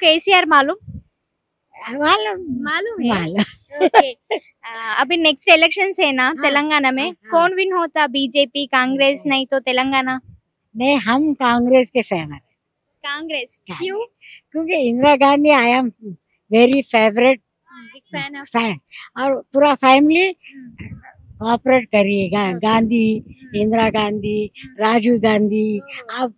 केसीआर मालूम? मालूम मालूम है। मालूम ओके। अभी नेक्स्ट इलेक्शंस है ना हाँ, तेलंगाना में, हाँ, हाँ। कौन विन होता? बीजेपी, कांग्रेस, नहीं तो तेलंगाना? नहीं, हम कांग्रेस के फैन है कांग्रेस। क्यों? क्योंकि Indira Gandhi I am very favourite big fan of. Fan, और पूरा फैमिली कोऑपरेट करिएगा। गांधी, इंदिरा गांधी, राजीव गांधी, अब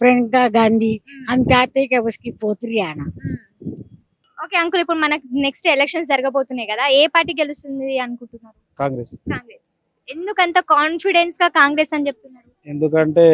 प्रियंका गांधी, हम चाहते हैं कि उसकी पोतरी आना। ఓకే అంకుల్, ఇప్పుడు మనకు నెక్స్ట్ ఎలక్షన్స్ జరగబోతున్నాయి కదా, ఏ పార్టీ గెలుస్తుంది అనుకుంటున్నారు? కాంగ్రెస్. కాంగ్రెస్. ఎందుకంత కాన్ఫిడెన్స్ గా కాంగ్రెస్ అని చెప్తున్నారు? ఎందుకంటే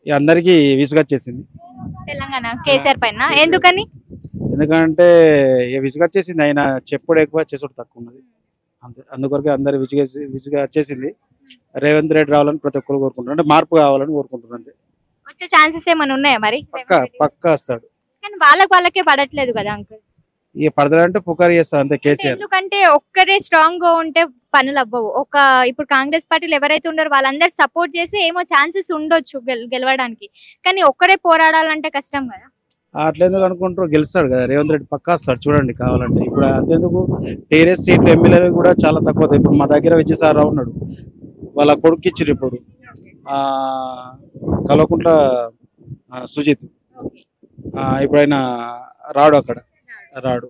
అందరికీ విసుగొచ్చేసింది తెలంగాణ కేసీఆర్ పైన. ఎందుకని? ఎందుకంటే విసుగొచ్చేసింది, ఆయన చెప్పుడు ఎక్కువ చేసుడు తక్కువ ఉన్నది అంతే. అందుకొరకే అందరు విసుగొచ్చేసింది. రేవంత్ రెడ్డి రావాలని ప్రతి ఒక్కరు కోరుకుంటున్నారు, అంటే మార్పు కావాలని కోరుకుంటున్నారు అంతే. వచ్చే ఛాన్సెస్ ఏమైనా ఉన్నాయా మరి? పక్కా వస్తాడు, కానీ వాళ్ళకే పడట్లేదు కదా అంకుల్. ఇక పడతాడంటే పుకారు చేస్తాడు అంతే కేసీఆర్. ఎందుకంటే ఒక్కరే స్ట్రాంగ్ గా ఉంటే పనులు అవ్వవు. ఇప్పుడు కాంగ్రెస్ పార్టీలు ఎవరైతే ఉన్నారో వాళ్ళందరూ సపోర్ట్ చేసి ఏమో ఛాన్సెస్ ఉండొచ్చు గెలవడానికి, కానీ ఒక్కరే పోరాడాలంటే కష్టం కదా. అట్లెందుకు అనుకుంటారు, గెలుస్తాడు కదా రేవంత్ రెడ్డి, పక్కా వస్తాడు చూడండి కావాలంటే. ఇప్పుడు అంతేందుకు టీఆర్ఎస్ సీట్లు ఎమ్మెల్యేలు కూడా చాలా తక్కువ. ఇప్పుడు మా దగ్గర విజయసాయిరావు ఉన్నాడు, వాళ్ళ కొడుకు ఇచ్చారు ఇప్పుడు కల్వకుంట్ల సుజిత్. ఇప్పుడు ఆయన రాడు, అక్కడ రాడు.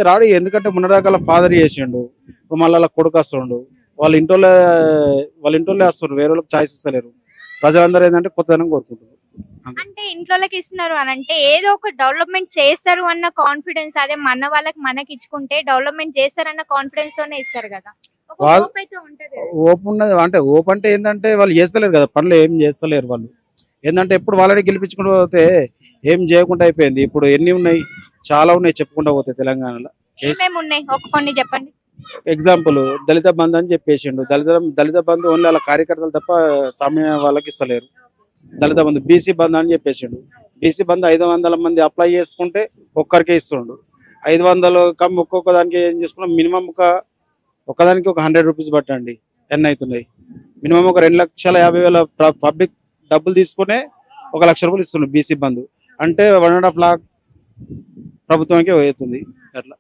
రాడు ఎందుకంటే మొన్నదాకా ఫాదర్ చేసిండు, ఇప్పుడు మళ్ళీ కొడుకు వస్తుండు. వాళ్ళ ఇంట్లో వస్తుండ్రు, వేరే వాళ్ళకి ఛాయిస్ ఇస్తలేరు. ప్రజలందరూ ఏంటంటే కొత్తదనం కోరుకుంటున్నారు. అంటే ఇంట్లోకి ఇస్తున్నారు అని అంటే ఏదో ఒక డెవలప్మెంట్ చేస్తారు అన్న కాన్ఫిడెన్స్, అదే మన వాళ్ళకి మనకి ఇచ్చుకుంటే డెవలప్మెంట్ చేస్తారన్న కాన్ఫిడెన్స్ తోనే ఇస్తారు కదా. ఓపు ఉన్నది అంటే, ఓపు అంటే ఏంటంటే వాళ్ళు చేస్తలేరు కదా పనులు, ఏం చేస్తలేరు వాళ్ళు. ఏంటంటే ఎప్పుడు వాళ్ళని గెలిపించుకుంటూ పోతే ఏం చేయకుండా అయిపోయింది. ఇప్పుడు ఎన్ని ఉన్నాయి, చాలా ఉన్నాయి చెప్పుకుంటూ పోతే తెలంగాణలో. కొన్ని చెప్పండి. ఎగ్జాంపుల్ దళిత బంధు అని చెప్పేసిండు. దళిత బంధు ఓన్లీ వాళ్ళ కార్యకర్తలు తప్ప సామాన్య వాళ్ళకి ఇస్తలేరు. దళిత బంధు బీసీ బంధు అని చెప్పేసిండు. బీసీ బంధు 500 మంది అప్లై చేసుకుంటే ఒక్కరికే ఇస్తుండు. 500 కమ్ ఒక్కొక్క దానికి ఏం చేసుకున్నా మినిమం ఒకదానికి ఒక 100 రూపీస్ పట్టండి, ఎన్ని అవుతున్నాయి. మినిమం ఒక 2,50,000 పబ్లిక్ డబ్బులు తీసుకునే 1 లక్ష రూపాయలు ఇస్తుండ్రు బీసీ బంధు. అంటే 1.5 లాక్ ప్రభుత్వానికి అవుతుంది. అట్లా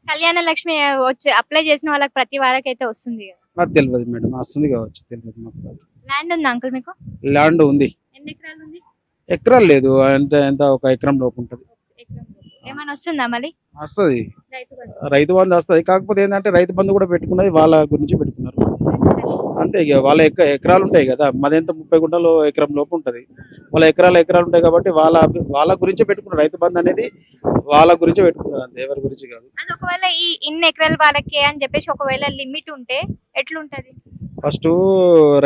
కళ్యాణ లక్ష్మి వచ్చి అప్లై చేసిన వాళ్ళకి ప్రతి వారికి అయితే వస్తుంది కదా. నాకు తెలియదు మేడం, వస్తుంది కావచ్చు, తెలియదు మాకు. ల్యాండ్ ఉందా అంకుల్ మీకు? ల్యాండ్ ఉంది. ఎన్ని ఎకరాలు ఉంది? ఎకరాలు లేదు, అంటే ఎంత ఒక ఎకరం లోపు ఉంటుంది. ఏమైనా వస్తుందా మళ్ళీ? వస్తుంది, రైతు బంధు వస్తుంది. కాకపోతే ఏంటంటే రైతు బంధు కూడా పెట్టుకున్నది వాళ్ళ గురించి పెట్టుకున్నారు అంతే. ఇక వాళ్ళ ఎకరాలు ఉంటాయి కదా, మాదెంత 30 గుంటలు ఎకరం లోపు ఉంటుంది. వాళ్ళ ఎకరాలు ఉంటాయి కాబట్టి వాళ్ళ గురించి పెట్టుకున్నారు. రైతు బంధు అనేది వాళ్ళ గురించి పెట్టుకున్నారు అంతే, ఎవరి గురించి కాదు. అది ఒకవేళ ఈ ఇన్ని ఎకరాలు వాళ్ళకి అని చెప్పేసి ఒకవేళ లిమిట్ ఉంటే ఎట్లుంటది? ఫస్ట్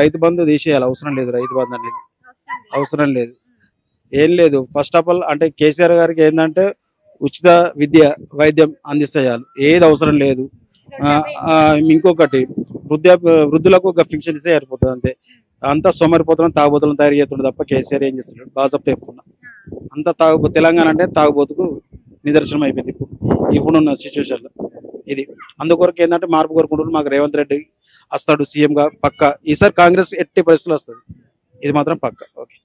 రైతు బంధు తీసేయాలి, అవసరం లేదు. రైతు బంధు అనేది అవసరం లేదు, ఏం లేదు. ఫస్ట్ ఆఫ్ ఆల్ అంటే కేసీఆర్ గారికి ఏంటంటే ఉచిత విద్య వైద్యం అందిస్తే చాలు, ఏది అవసరం లేదు. ఇంకొకటి వృద్ధులకు ఒక ఫిక్షన్ ఇస్తే సరిపోతుంది అంతే. అంతా సోమరిపోతున్నా తాగుబోతులను తయారు చేస్తుండే తప్ప కేసీఆర్ ఏం చేస్తున్నాడు? బాగా చెప్తున్నా, అంతా తెలంగాణ అంటే తాగుబోతుకు నిదర్శనం అయిపోయింది ఇప్పుడున్న సిచ్యువేషన్లో. ఇది అందుకొరకు ఏంటంటే మార్పు కోరుకుంటున్నారు. మాకు రేవంత్ రెడ్డి వస్తాడు సీఎం గా పక్క. ఈసారి కాంగ్రెస్ ఎట్టి పరిస్థితులు వస్తుంది, ఇది మాత్రం పక్క. ఓకే,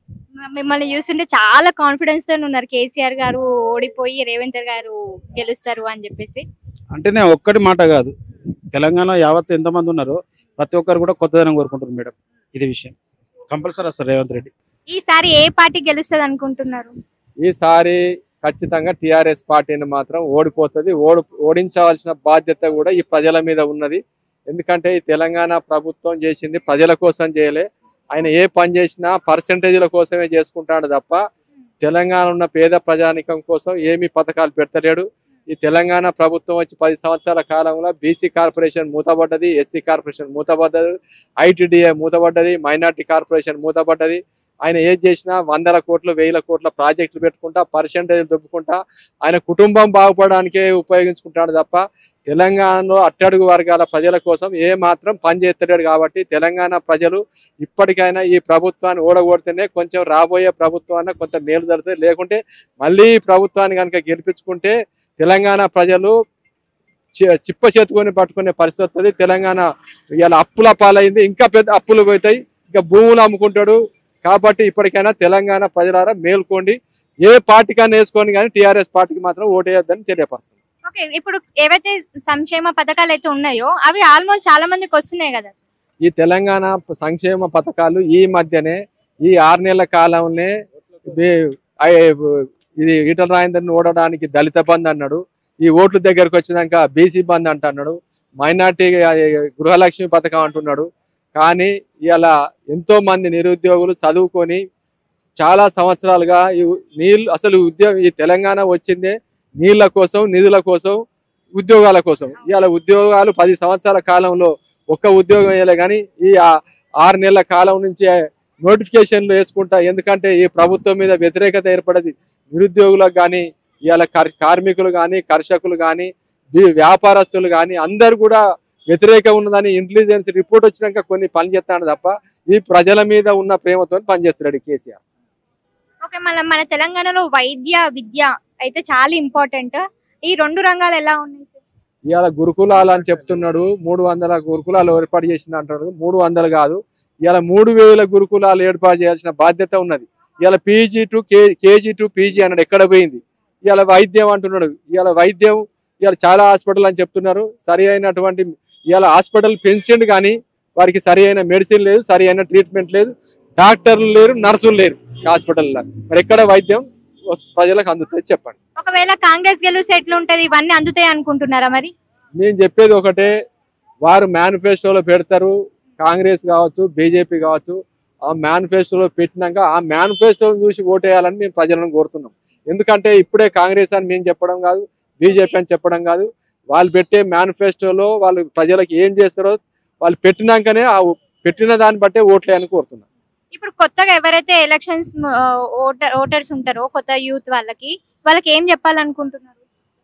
మిమ్మల్ని చూస్తుంటే చాలా కాన్ఫిడెన్స్ తో ఉన్నారు. కేసీఆర్ గారు ఓడిపోయి రేవంత్ గారు గెలుస్తారు అని చెప్పేసి. అంటే నేను ఒక్కటి మాట కాదు, తెలంగాణ యావత్ ఎంతమంది ఉన్నారో ప్రతి ఒక్కరు కూడా కొత్తదనం కోరుకుంటారు మేడం. ఇది విషయం కంపల్సరీ వస్తారు రేవంత్ రెడ్డి. ఈసారి ఏ పార్టీ గెలుస్తుంది అనుకుంటున్నారు? ఈసారి ఖచ్చితంగా టిఆర్ఎస్ పార్టీని మాత్రం ఓడిపోతుంది. ఓడించవలసిన బాధ్యత కూడా ఈ ప్రజల మీద ఉన్నది. ఎందుకంటే ఈ తెలంగాణ ప్రభుత్వం చేసింది ప్రజల కోసం చేయలే. ఆయన ఏ పని చేసినా పర్సెంటేజ్ల కోసమే చేసుకుంటాడు తప్ప తెలంగాణ ఉన్న పేద ప్రజానికం కోసం ఏమీ పథకాలు పెడతలేడు. ఈ తెలంగాణ ప్రభుత్వం వచ్చి 10 సంవత్సరాల కాలంలో బీసీ కార్పొరేషన్ మూతపడ్డది, ఎస్సీ కార్పొరేషన్ మూతపడ్డది, ఐటీడీఏ మూతపడ్డది, మైనార్టీ కార్పొరేషన్ మూతపడ్డది. ఆయన ఏది చేసినా 100 కోట్లు 1000 కోట్ల ప్రాజెక్టులు పెట్టుకుంటా పర్సెంటేజ్ దొబ్బుకుంటా ఆయన కుటుంబం బాగుపడడానికే ఉపయోగించుకుంటాడు తప్ప తెలంగాణలో అట్టడుగు వర్గాల ప్రజల కోసం ఏ మాత్రం పనిచేస్తాడు. కాబట్టి తెలంగాణ ప్రజలు ఇప్పటికైనా ఈ ప్రభుత్వాన్ని ఓడగొడితేనే కొంచెం రాబోయే ప్రభుత్వాన్ని కొంత మేలు జరుగుతుంది. లేకుంటే మళ్ళీ ఈ ప్రభుత్వాన్ని కనుక గెలిపించుకుంటే తెలంగాణ ప్రజలు చిప్ప చేతుకొని పట్టుకునే పరిస్థితి వస్తుంది. తెలంగాణ ఇవాళ అప్పుల పాలైంది, ఇంకా పెద్ద అప్పులు పోతాయి, ఇంకా భూములు అమ్ముకుంటాడు. కాబట్టి ఇప్పటికైనా తెలంగాణ ప్రజలారా మేల్కోండి. ఏ పార్టీకన్నా వేసుకొని కానీ టీఆర్ఎస్ పార్టీకి మాత్రం ఓటేయొద్దని తెలియపరుస్తుంది. ఓకే, ఇప్పుడు ఏవైతే సంక్షేమ పథకాలు అయితే ఉన్నాయో అవి ఆల్మోస్ట్ చాలా మందికి వస్తున్నాయి కదా. ఈ తెలంగాణ సంక్షేమ పథకాలు ఈ మధ్యనే ఈ 6 నెలల కాలంలో ఇది ఈటల రాజేందర్ని ఓడడానికి దళిత బంద్ అన్నాడు, ఈ ఓట్ల దగ్గరకు వచ్చినాక బీసీ బంద్ అంటున్నాడు, మైనార్టీ గృహలక్ష్మి పథకం అంటున్నాడు. కానీ ఇలా ఎంతో మంది నిరుద్యోగులు చదువుకొని చాలా సంవత్సరాలుగా అసలు ఈ తెలంగాణ వచ్చిందే నీళ్ల కోసం, నిధుల కోసం, ఉద్యోగాల కోసం. ఇవాళ ఉద్యోగాలు 10 సంవత్సరాల కాలంలో ఒక్క ఉద్యోగం వేయలే, కానీ ఈ 6 నెలల కాలం నుంచి నోటిఫికేషన్లు వేసుకుంటా. ఎందుకంటే ఈ ప్రభుత్వం మీద వ్యతిరేకత ఏర్పడది నిరుద్యోగులకు కానీ, ఇవాళ కార్మికులు కానీ, కర్షకులు కానీ, వ్యాపారస్తులు కానీ అందరు కూడా వ్యతిరేకం ఉన్నదని ఇంటెలిజెన్స్ రిపోర్ట్ వచ్చినాక కొన్ని పని చేస్తాడు తప్ప ఈ ప్రజల మీద ఉన్న ప్రేమతో పనిచేస్తున్నాడు కేసీఆర్. ఓకే, మన తెలంగాణలో వైద్య విద్య అయితే చాలా ఇంపార్టెంట్. ఈ 2 రంగాలు ఎలా ఉన్నాయి సార్? ఇవాళ గురుకులాలు అని చెప్తున్నాడు, 300 గురుకులాలు ఏర్పాటు చేసిన అంటాడు. 300 కాదు, ఇవాళ 3000 గురుకులాలు ఏర్పాటు చేయాల్సిన బాధ్యత ఉన్నది. ఇవాళ PG to KG to PG అన్నాడు, ఎక్కడ పోయింది? ఇవాళ వైద్యం అంటున్నాడు, ఇవాళ వైద్యం ఇవాళ చాలా హాస్పిటల్ అని చెప్తున్నారు. సరి అయినటువంటి ఇవాళ హాస్పిటల్ పెంచండి కానీ వారికి సరి అయిన మెడిసిన్ లేదు, సరి అయిన ట్రీట్మెంట్ లేదు, డాక్టర్లు లేరు, నర్సులు లేరు హాస్పిటల్లో. మరి ఎక్కడ వైద్యం ప్రజలకు అందుతుంది చెప్పండి. ఒకవేళ కాంగ్రెస్ గెలిస్తే ఎట్లుంటది? ఇవన్నీ అందుతాయి అనుకుంటున్నారా? మరి నేను చెప్పేది ఒకటే, వారు మేనిఫెస్టోలో పెడతారు, కాంగ్రెస్ కావచ్చు, బీజేపీ కావచ్చు. ఆ మేనిఫెస్టోలో పెట్టినాక ఆ మేనిఫెస్టోని చూసి ఓటేయాలని మేము ప్రజలను కోరుతున్నాం. ఎందుకంటే ఇప్పుడే కాంగ్రెస్ అని మేము చెప్పడం కాదు, బీజేపీ అని చెప్పడం కాదు. వాళ్ళు పెట్టే మేనిఫెస్టోలో వాళ్ళు ప్రజలకు ఏం చేస్తారో వాళ్ళు పెట్టినాకనే ఆ పెట్టిన దాన్ని బట్టే ఓట్లేయని కోరుతున్నాం. ఇప్పుడు కొత్తగా ఎవరైతే ఎలక్షన్స్ ఓటర్స్ ఉంటారో కొత్త యూత్ వాళ్ళకి ఏం చెప్పాలనుకుంటున్నారు?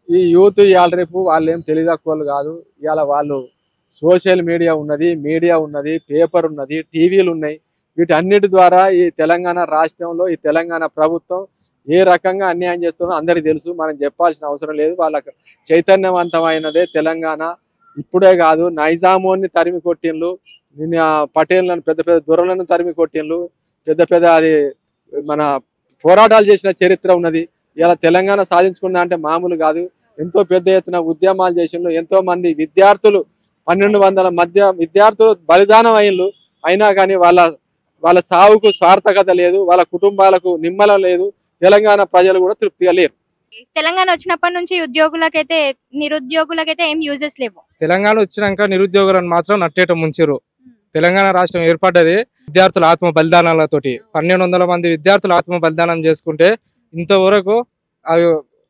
ఈ యూత్ ఇవాళ రేపు వాళ్ళు ఏం తెలియదక్కువలు కాదు. ఇవాళ వాళ్ళు సోషల్ మీడియా ఉన్నది, పేపర్ ఉన్నది, టీవీలు ఉన్నాయి. వీటన్నిటి ద్వారా ఈ తెలంగాణ రాష్ట్రంలో ఈ తెలంగాణ ప్రభుత్వం ఏ రకంగా అన్యాయం చేస్తుందో అందరికీ తెలుసు. మనం చెప్పాల్సిన అవసరం లేదు. వాళ్ళకు చైతన్యవంతమైనదే తెలంగాణ. ఇప్పుడే కాదు, నైజామోని తరిమి కొట్టిండ్లు, పటేళ్లను పెద్ద పెద్ద దొరలను తరిమి కొట్టిండ్లు, పెద్ద అది మన పోరాటాలు చేసిన చరిత్ర ఉన్నది. ఇలా తెలంగాణ సాధించుకున్నా అంటే మామూలు కాదు. ఎంతో పెద్ద ఎత్తున ఉద్యమాలు చేసిండ్రు. ఎంతో మంది విద్యార్థులు 1200 మధ్య విద్యార్థులు బలిదానం అయిన్లు. అయినా కానీ వాళ్ళ సావుకు సార్థకత లేదు, వాళ్ళ కుటుంబాలకు నిమ్మలం లేదు, తెలంగాణ ప్రజలు కూడా తృప్తిగా లేరు. తెలంగాణ వచ్చినప్పటి నుంచి నిరుద్యోగులకైతే ఏం యూజెస్ లేవు. తెలంగాణ వచ్చినాక నిరుద్యోగులను మాత్రం నట్టేట ముంచారు. తెలంగాణ రాష్ట్రం ఏర్పడ్డది విద్యార్థుల ఆత్మ బలిదానాలతోటి. 1200 మంది విద్యార్థులు ఆత్మ బలిదానం చేసుకుంటే ఇంతవరకు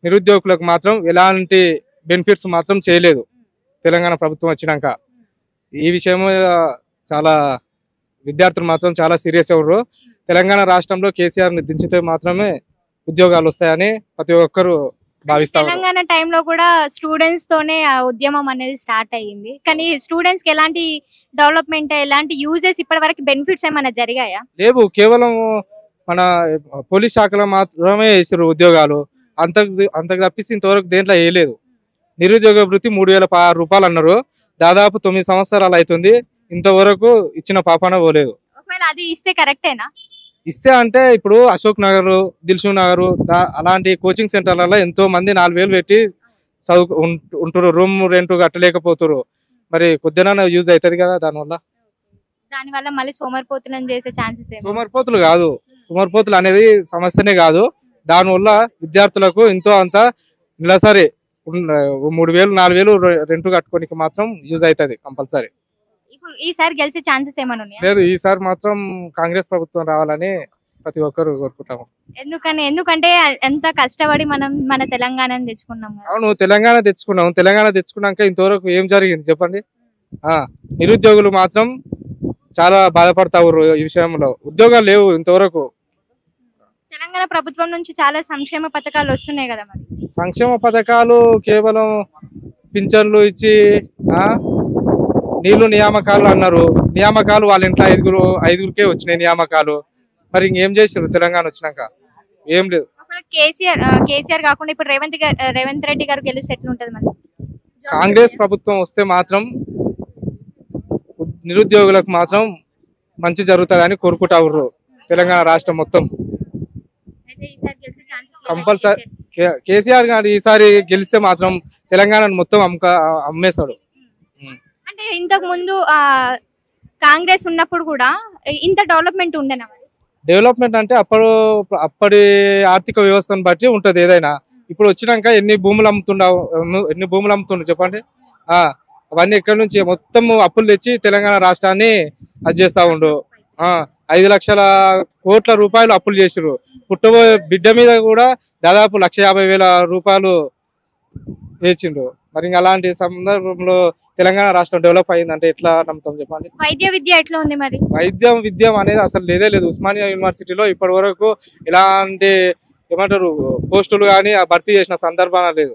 నిరుద్యోగులకు మాత్రం ఎలాంటి బెనిఫిట్స్ మాత్రం చేయలేదు తెలంగాణ ప్రభుత్వం వచ్చినాక. ఈ విషయం చాలా విద్యార్థులు మాత్రం చాలా సీరియస్ అవ్వరు. తెలంగాణ రాష్ట్రంలో కేసీఆర్ని దించితే మాత్రమే ఉద్యోగాలు వస్తాయని ప్రతి ఒక్కరు భావిస్తారు. తెలంగాణ టైంలో కూడా స్టూడెంట్స్ తోనే ఆ ఉద్యమం అనేది స్టార్ట్ అయ్యింది. కానీ స్టూడెంట్స్ కి ఎలాంటి డెవలప్మెంట్, ఎలాంటి యూజెస్, ఇప్పటి వరకు బెనిఫిట్స్ ఏమైనా జరిగాయా? లేవు. కేవలం మన పోలీస్ శాఖలో మాత్రమే వేసారు ఉద్యోగాలు. అంతకు తప్పిస్తే ఇంతవరకు దేంట్లో వేయలేదు. నిరుద్యోగ వృత్తి 3016 రూపాయలు అన్నారు. దాదాపు 9 సంవత్సరాలు అవుతుంది, ఇంతవరకు ఇచ్చిన పాపాన పోలేదు. ఒకవేళ అది ఇస్తే కరెక్టేనా? ఇస్తే అంటే ఇప్పుడు అశోక్ నగర్, దిల్షు నగర్ అలాంటి కోచింగ్ సెంటర్లలో ఎంతో మంది 4000 పెట్టి చదువు ఉంటున్నారు. రూమ్ రెంట్ కట్టలేకపోతారు. మరి కొద్దిగా యూజ్ అవుతుంది కదా దానివల్ల మళ్ళీ సోమరిపోతులను చేసే ఛాన్సెస్. సోమరిపోతులు కాదు, సోమరిపోతులు అనేది సమస్యనే కాదు. దానివల్ల విద్యార్థులకు ఎంతో అంత నెలసరి 3000 4000 రెంట్ కట్టుకోనికి మాత్రం యూజ్ అవుతుంది కంపల్సరీ. ఇప్పుడు ఈసారి గెలిచే ఛాన్సెస్ ఏమైనా ఉన్నాయా? లేదు, ఈసారి మాత్రం కాంగ్రెస్ ప్రభుత్వం రావాలని ప్రతి ఒక్కరు కోరుకుంటాము. ఎందుకంటే ఎంత కష్టపడి మనం మన తెలంగాణని తెచ్చుకున్నాం. అవును, తెలంగాణ తెచ్చుకున్నాం. తెలంగాణ తెచ్చుకున్నాక ఇంతవరకు ఏం జరిగింది చెప్పండి? నిరుద్యోగులు మాత్రం చాలా బాధపడతారు. ఈ విషయంలో ఉద్యోగాలు లేవు ఇంతవరకు. తెలంగాణ ప్రభుత్వం నుంచి చాలా సంక్షేమ పథకాలు వస్తున్నాయి కదా. మరి సంక్షేమ పథకాలు కేవలం పింఛన్లు ఇచ్చి నీళ్లు నియామకాలు అన్నారు. నియామకాలు వాళ్ళ ఇంట్లో ఐదుగురికే వచ్చినాయి నియామకాలు. మరి ఇంకేం చేసారు తెలంగాణ వచ్చినాక? ఏం లేదు. కేసీఆర్ కాకుండా ఇప్పుడు రేవంత్ రెడ్డి గారు గెలిస్తే ఎట్లుంటది? మరి కాంగ్రెస్ ప్రభుత్వం వస్తే మాత్రం నిరుద్యోగులకు మాత్రం మంచి జరుగుతుందని కోరుకుంటారు తెలంగాణ రాష్ట్రం మొత్తం. అయితే ఈసారి గెలిచే ఛాన్సెస్ కంపల్సరీ కేసీఆర్ గారు ఈసారి గెలిస్తే మాత్రం తెలంగాణను మొత్తం అమ్మేస్తాడు. అంటే ఇంతకు ముందు కాంగ్రెస్ ఉన్నప్పుడు కూడా ఇంత డెవలప్మెంట్ ఉండేనా మరి? డెవలప్మెంట్ అంటే అప్పటి ఆర్థిక వ్యవస్థను బట్టి ఉంటది ఏదైనా. ఇప్పుడు వచ్చినాక ఎన్ని భూములు అమ్ముతుండవు చెప్పండి. అవన్నీ ఎక్కడి నుంచి మొత్తం అప్పులు తెచ్చి తెలంగాణ రాష్ట్రాన్ని అది చేస్తా ఉండు. 5 లక్షల కోట్ల రూపాయలు అప్పులు చేసిరు. పుట్టబోయే బిడ్డ మీద కూడా దాదాపు 1,50,000 రూపాయలు వేసిండ్రు. మరి ఇంకా అలాంటి సందర్భంలో తెలంగాణ రాష్ట్రం డెవలప్ అయిందంటే ఎట్లా నమ్ముతాం చెప్పండి? వైద్య విద్య ఎట్లా ఉంది మరి? విద్యం అనేది అసలు లేదు. ఉస్మానియా యూనివర్సిటీలో ఇప్పటి వరకు ఇలాంటి ఏమంటారు పోస్టులు కానీ భర్తీ చేసిన సందర్భం లేదు.